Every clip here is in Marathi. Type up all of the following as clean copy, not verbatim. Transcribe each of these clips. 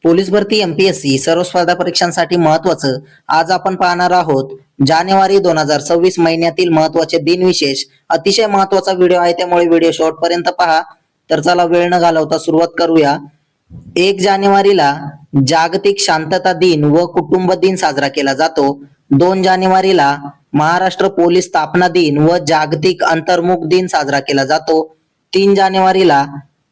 पोलीस भरती एमपीएससी सर्व स्पर्धा परीक्षांसाठी महत्वाचं आज आपण पाहणार आहोत जानेवारी 2026 महिन्यातील महत्वाचे दिनविशेष. अतिशय महत्वाचा व्हिडिओ आहे त्यामुळे व्हिडिओ शेवटपर्यंत पहा. तर चला वेळ न घालवता सुरुवात करूया. 1 जानेवारीला जागतिक शांतता दिन व कुटुंब दिन साजरा केला जातो. 2 जानेवारीला महाराष्ट्र पोलीस स्थापना दिन व जागतिक अंतर्मुख दिन साजरा केला जातो. 3 जानेवारीला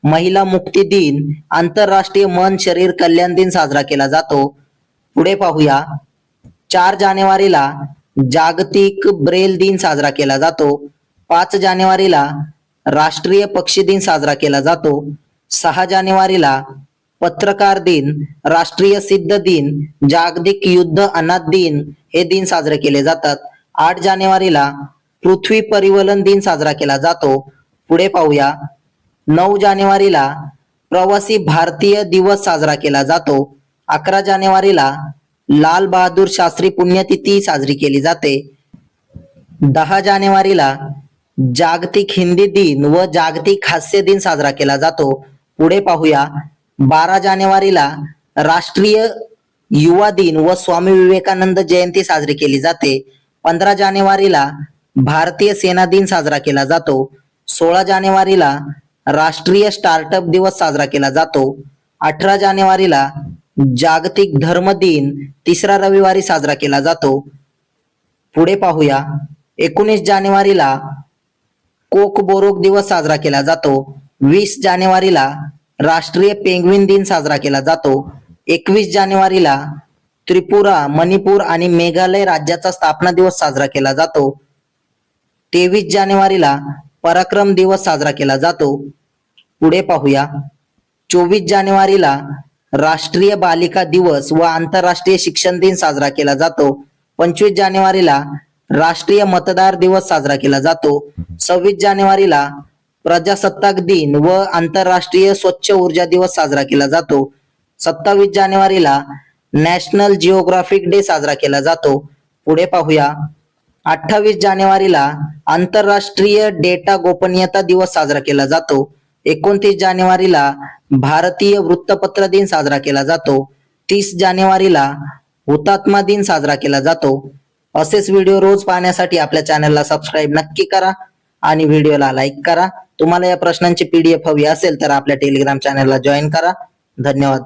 महिला मुक्ती दिन, आंतरराष्ट्रीय मन शरीर कल्याण दिन साजरा केला जातो. पुढे पाहूया. 4 जानेवारीला जागतिक ब्रेल दिन साजरा केला जातो. 5 जानेवारीला राष्ट्रीय पक्षी दिन साजरा केला जातो. 6 जानेवारीला पत्रकार दिन, राष्ट्रीय सिद्ध दिन, जागतिक युद्ध अनाथ दिन हे दिन साजरे केले जातात. 8 जानेवारीला पृथ्वी परिवलन दिन साजरा केला जातो. पुढे पाहूया. 9 जानेवारीला प्रवासी भारतीय दिवस साजरा केला जातो. 11 जानेवारीला लाल बहादूर शास्त्री पुण्यतिथी साजरी केली जाते. 10 जानेवारीला जागतिक हिंदी दिन व जागतिक हास्य दिन साजरा केला जातो. पुढे पाहूया. 12 जानेवारीला राष्ट्रीय युवा दिन व स्वामी विवेकानंद जयंती साजरी केली जाते. 15 जानेवारीला भारतीय सेना दिन साजरा केला जातो. 16 जानेवारीला राष्ट्रीय स्टार्टअप दिवस साजरा केला जातो. 18 जानेवारीला जागतिक धर्म दिन तिसरा रविवारी साजरा केला जातो. पुढे पाहूया. 19 जानेवारीला कोकबोरोक दिवस साजरा केला जातो. 20 जानेवारीला राष्ट्रीय पेंग्विन दिन साजरा केला जातो. 21 जानेवारीला त्रिपुरा, मणिपूर आणि मेघालय राज्याचा स्थापना दिवस साजरा केला जातो. 23 जानेवारीला पराक्रम दिवस साजरा केला जातो. पुढे पाहूया. 24 जानेवारीला राष्ट्रीय बालिका दिवस व आंतरराष्ट्रीय शिक्षण दिन साजरा केला जातो. 25 जानेवारीला राष्ट्रीय मतदार दिवस साजरा केला जातो. 26 जानेवारीला प्रजासत्ताक दिन व आंतरराष्ट्रीय स्वच्छ ऊर्जा दिवस साजरा केला जातो. 27 जानेवारीला नॅशनल जिओग्राफिक डे साजरा केला जातो. पुढे पाहूया. 28 जानेवारीला आंतरराष्ट्रीय डेटा गोपनीयता दिवस साजरा केला जातो. 29 जानेवारीला भारतीय वृत्तपत्र दिन साजरा केला जातो. 30 जानेवारीला हुतात्मा दिन साजरा केला जातो. असेच व्हिडिओ रोज पाहण्यासाठी आपल्या चॅनलला सबस्क्राईब नक्की करा आणि व्हिडिओला लाईक करा. तुम्हाला या प्रश्नांची PDF हवी असेल तर आपल्या टेलिग्राम चॅनलला जॉईन करा. धन्यवाद.